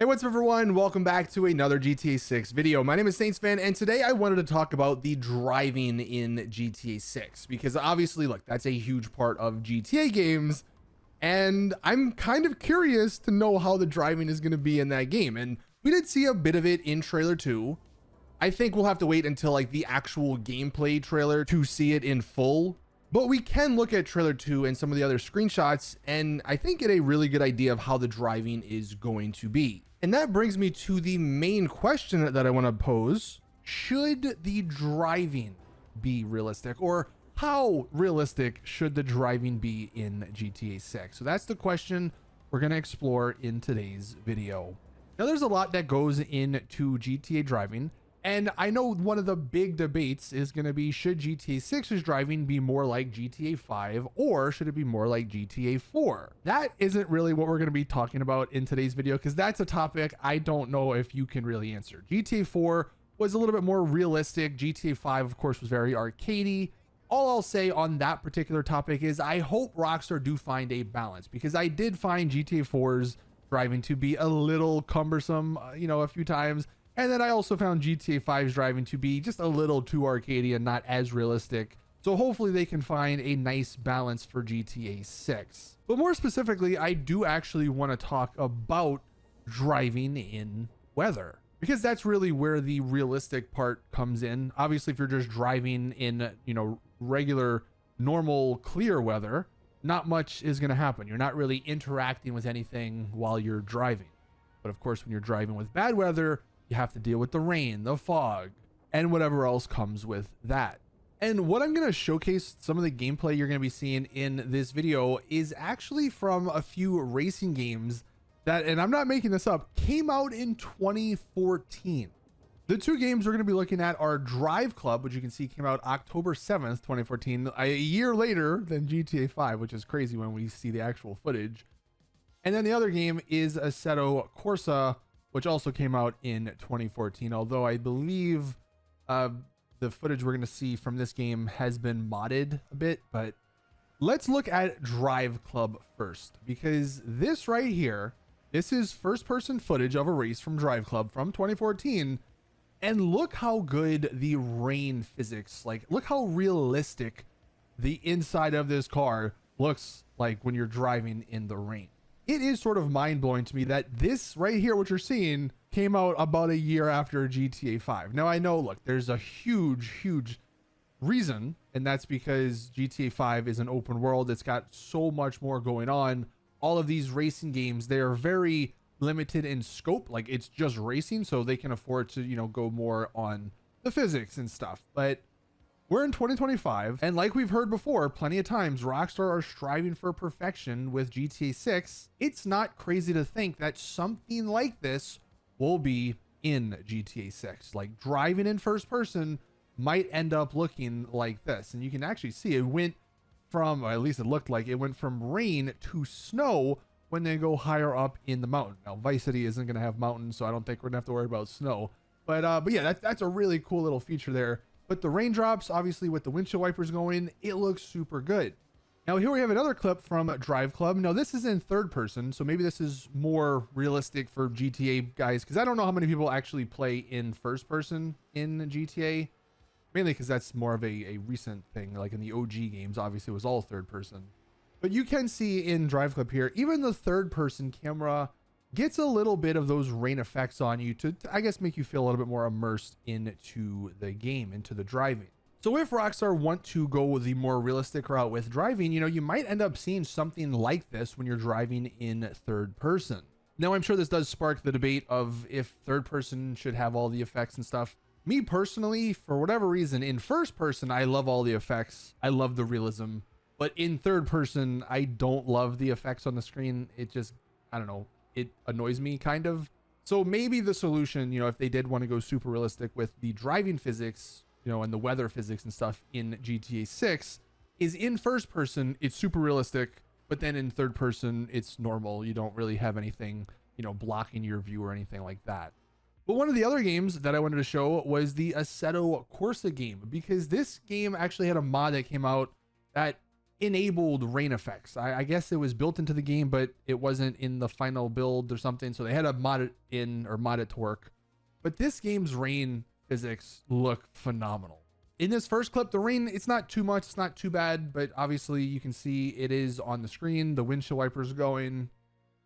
Hey, what's up everyone? Welcome back to another GTA 6 video. My name is Saintsfan, and today I wanted to talk about the driving in GTA 6 because obviously, look, that's a huge part of GTA games, and I'm kind of curious to know how the driving is going to be in that game. And we did see a bit of it in trailer 2. I think we'll have to wait until like the actual gameplay trailer to see it in full. But we can look at trailer 2 and some of the other screenshots and I think get a really good idea of how the driving is going to be. And that brings me to the main question that I want to pose. Should the driving be realistic, or how realistic should the driving be in GTA 6? So that's the question we're going to explore in today's video. Now there's a lot that goes into GTA driving. And I know one of the big debates is going to be, should GTA 6's driving be more like GTA 5 or should it be more like GTA 4? That isn't really what we're going to be talking about in today's video because that's a topic I don't know if you can really answer. GTA 4 was a little bit more realistic. GTA 5, of course, was very arcadey. All I'll say on that particular topic is I hope Rockstar do find a balance, because I did find GTA 4's driving to be a little cumbersome, a few times. And then I also found GTA 5's driving to be just a little too arcadey and not as realistic. So hopefully they can find a nice balance for GTA 6. But more specifically, I do actually want to talk about driving in weather, because that's really where the realistic part comes in. Obviously, if you're just driving in, regular, normal, clear weather, not much is going to happen. You're not really interacting with anything while you're driving. But of course, when you're driving with bad weather, you have to deal with the rain, the fog, and whatever else comes with that. And what I'm going to showcase, some of the gameplay you're going to be seeing in this video, is actually from a few racing games that, and I'm not making this up, came out in 2014. The two games we're going to be looking at are Drive Club, which you can see came out October 7th, 2014, a year later than GTA 5, which is crazy when we see the actual footage. And then the other game is Assetto Corsa, which also came out in 2014, although I believe the footage we're going to see from this game has been modded a bit. But let's look at Drive Club first, because this right here, this is first-person footage of a race from Drive Club from 2014, and look how good the rain physics, look how realistic the inside of this car looks like when you're driving in the rain. It is sort of mind-blowing to me that this right here, what you're seeing, came out about a year after GTA 5. Now I know, look, there's a huge reason, and that's because GTA 5 is an open world. It's got so much more going on. All of these racing games, they are very limited in scope. Like, it's just racing, so they can afford to, go more on the physics and stuff. But we're in 2025, and like we've heard before plenty of times, Rockstar are striving for perfection with GTA 6. It's not crazy to think that something like this will be in GTA 6. Like, driving in first person might end up looking like this. And you can actually see it went from, or at least it looked like it went from rain to snow when they go higher up in the mountain. Now, Vice City isn't going to have mountains, so I don't think we're going to have to worry about snow. But yeah, that's a really cool little feature there. But the raindrops, obviously with the windshield wipers going, it looks super good. Now here we have another clip from Drive Club. Now this is in third person, so maybe this is more realistic for GTA guys, because I don't know how many people actually play in first person in GTA. Mainly because that's more of a recent thing. Like in the OG games, obviously it was all third person. But you can see in Drive Club here, even the third person camera gets a little bit of those rain effects on you to I guess make you feel a little bit more immersed into the game, into the driving. So if Rockstar want to go the more realistic route with driving, you might end up seeing something like this when you're driving in third person. Now I'm sure this does spark the debate of if third person should have all the effects and stuff. Me personally, for whatever reason, in first person I love all the effects, I love the realism, but in third person I don't love the effects on the screen. It just, I don't know, it annoys me kind of. So maybe the solution, if they did want to go super realistic with the driving physics, and the weather physics and stuff in GTA 6, is in first person it's super realistic, but then in third person it's normal. You don't really have anything, blocking your view or anything like that. But one of the other games that I wanted to show was the Assetto Corsa game, because this game actually had a mod that came out that enabled rain effects. I guess it was built into the game, but it wasn't in the final build or something. So they had to mod it in or mod it to work. But this game's rain physics look phenomenal. In this first clip, the rain, it's not too much, it's not too bad, but obviously you can see it is on the screen. The windshield wipers going.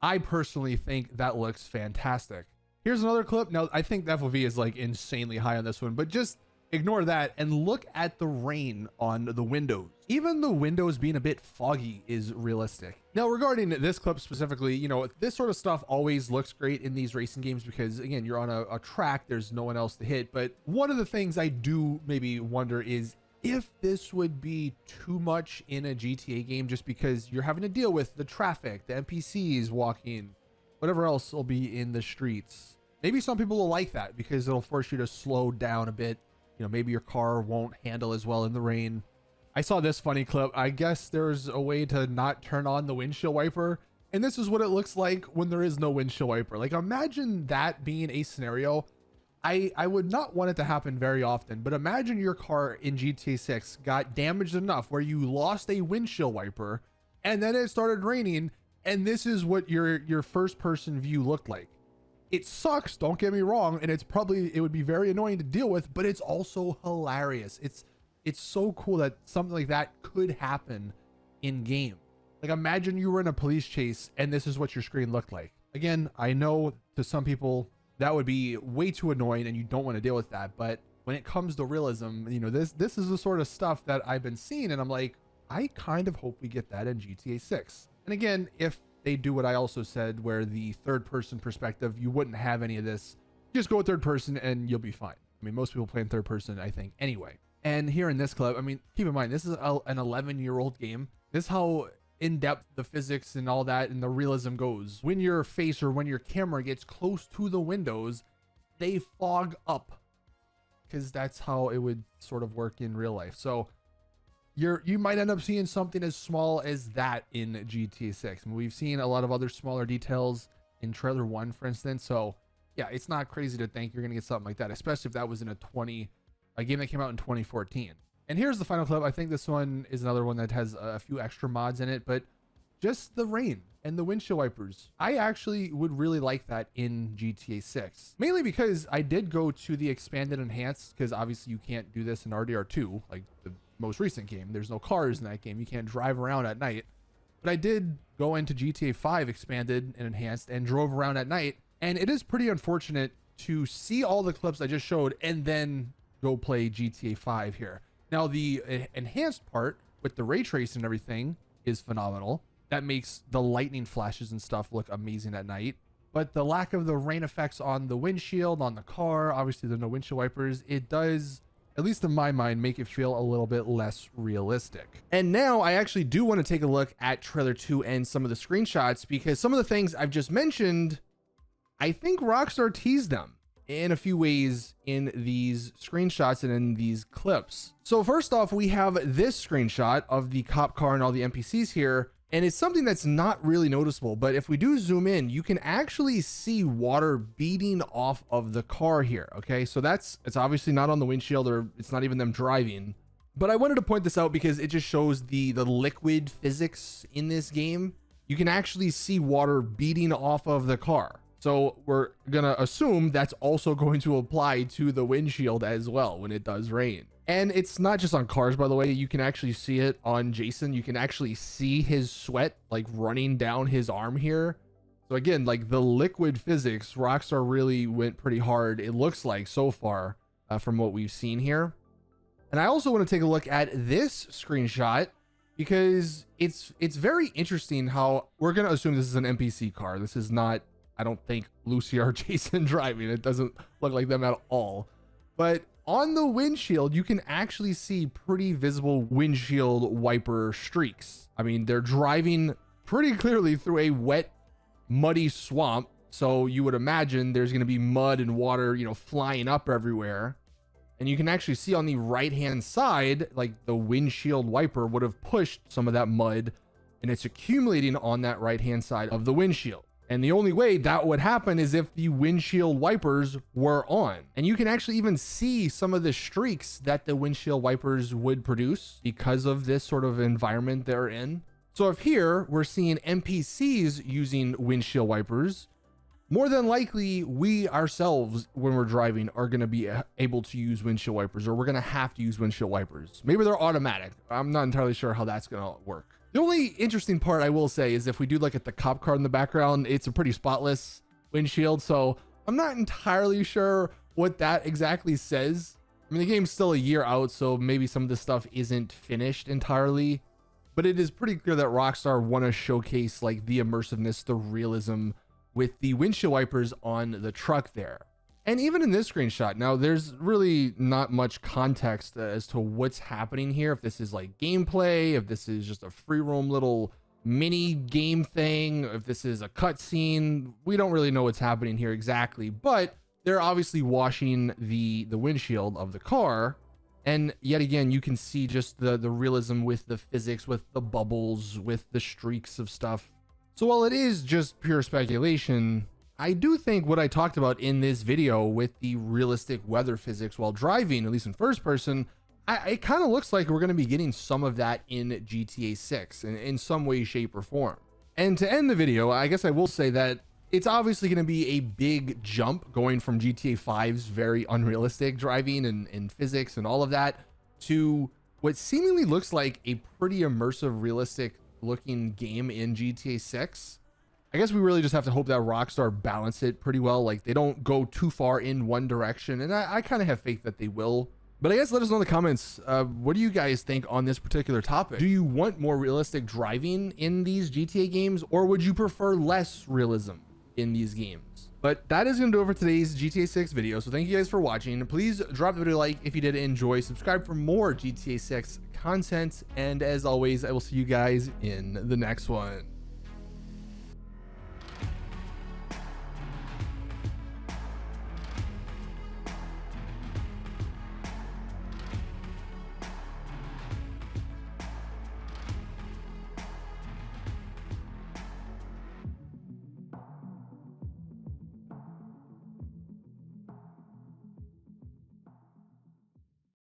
I personally think that looks fantastic. Here's another clip. Now, I think the FOV is like insanely high on this one, but just ignore that and look at the rain on the windows. Even the windows being a bit foggy is realistic. Now, regarding this clip specifically, you know, this sort of stuff always looks great in these racing games because, again, you're on a track, there's no one else to hit. But one of the things I do maybe wonder is if this would be too much in a GTA game just because you're having to deal with the traffic, the NPCs walking, whatever else will be in the streets. Maybe some people will like that because it'll force you to slow down a bit. You know, maybe your car won't handle as well in the rain. I saw this funny clip. I guess there's a way to not turn on the windshield wiper. And this is what it looks like when there is no windshield wiper. Like, imagine that being a scenario. I would not want it to happen very often, but imagine your car in GTA 6 got damaged enough where you lost a windshield wiper and then it started raining. And this is what your first person view looked like. It sucks, don't get me wrong, and it would be very annoying to deal with, but it's also hilarious. It's so cool that something like that could happen in game. Like, imagine you were in a police chase and this is what your screen looked like. Again, I know to some people that would be way too annoying and you don't want to deal with that, but when it comes to realism, you know, this is the sort of stuff that I've been seeing, and I'm like, I kind of hope we get that in GTA 6. And again, if they do what I also said, where the third person perspective, you wouldn't have any of this. Just go with third person and you'll be fine. I mean, most people play in third person, I think, anyway. And here in this clip, I mean, keep in mind, this is an 11-year-old game. This is how in-depth the physics and all that and the realism goes. When your face or when your camera gets close to the windows, they fog up because that's how it would sort of work in real life. So you might end up seeing something as small as that in GTA 6. I mean, we've seen a lot of other smaller details in trailer 1, for instance. So yeah, it's not crazy to think you're gonna get something like that, especially if that was in a game that came out in 2014. And here's the final clip. I think this one is another one that has a few extra mods in it, but just the rain and the windshield wipers, I actually would really like that in GTA 6, mainly because I did go to the expanded enhanced, because obviously you can't do this in RDR2, like the most recent game. There's no cars in that game. You can't drive around at night. But I did go into GTA 5 expanded and enhanced and drove around at night. And it is pretty unfortunate to see all the clips I just showed and then go play GTA 5 here. Now, the enhanced part with the ray tracing and everything is phenomenal. That makes the lightning flashes and stuff look amazing at night. But the lack of the rain effects on the windshield, on the car, obviously there's no windshield wipers, it does, at least in my mind, make it feel a little bit less realistic. And now I actually do want to take a look at trailer 2 and some of the screenshots, because some of the things I've just mentioned, I think Rockstar teased them in a few ways in these screenshots and in these clips. So first off, we have this screenshot of the cop car and all the NPCs here. And it's something that's not really noticeable, but if we do zoom in, you can actually see water beating off of the car here. Okay, so it's obviously not on the windshield, or it's not even them driving. But I wanted to point this out because it just shows the liquid physics in this game. You can actually see water beating off of the car. So we're gonna assume that's also going to apply to the windshield as well when it does rain. And it's not just on cars, by the way. You can actually see it on Jason. You can actually see his sweat like running down his arm here. So again, like the liquid physics, Rockstar really went pretty hard, it looks like, so far from what we've seen here. And I also want to take a look at this screenshot because it's very interesting how we're going to assume this is an NPC car. This is not, I don't think, Lucy or Jason driving. It doesn't look like them at all. But on the windshield, you can actually see pretty visible windshield wiper streaks. I mean, they're driving pretty clearly through a wet, muddy swamp. So you would imagine there's going to be mud and water, you know, flying up everywhere. And you can actually see on the right-hand side, like the windshield wiper would have pushed some of that mud and it's accumulating on that right-hand side of the windshield. And the only way that would happen is if the windshield wipers were on. And you can actually even see some of the streaks that the windshield wipers would produce because of this sort of environment they're in. So if here we're seeing NPCs using windshield wipers, more than likely we ourselves, when we're driving, are going to be able to use windshield wipers, or we're going to have to use windshield wipers. Maybe they're automatic. I'm not entirely sure how that's going to work. The only interesting part I will say is if we do look at the cop car in the background, it's a pretty spotless windshield. So I'm not entirely sure what that exactly says. I mean, the game's still a year out, so maybe some of this stuff isn't finished entirely, but it is pretty clear that Rockstar want to showcase like the immersiveness, the realism with the windshield wipers on the truck there. And even in this screenshot, now there's really not much context as to what's happening here. If this is like gameplay, if this is just a free roam little mini game thing, if this is a cutscene, we don't really know what's happening here exactly, but they're obviously washing the windshield of the car. And yet again, you can see just the realism with the physics, with the bubbles, with the streaks of stuff. So while it is just pure speculation, I do think what I talked about in this video with the realistic weather physics while driving, at least in first person, it kind of looks like we're going to be getting some of that in GTA 6 in some way, shape, or form. And to end the video, I guess I will say that it's obviously going to be a big jump going from GTA 5's very unrealistic driving and physics and all of that to what seemingly looks like a pretty immersive, realistic looking game in GTA 6. I guess we really just have to hope that Rockstar balance it pretty well. Like they don't go too far in one direction. And I kind of have faith that they will. But I guess let us know in the comments, what do you guys think on this particular topic? Do you want more realistic driving in these GTA games, or would you prefer less realism in these games? But that is going to do it for today's GTA 6 video. So thank you guys for watching. Please drop the video a like if you did enjoy. Subscribe for more GTA 6 content. And as always, I will see you guys in the next one.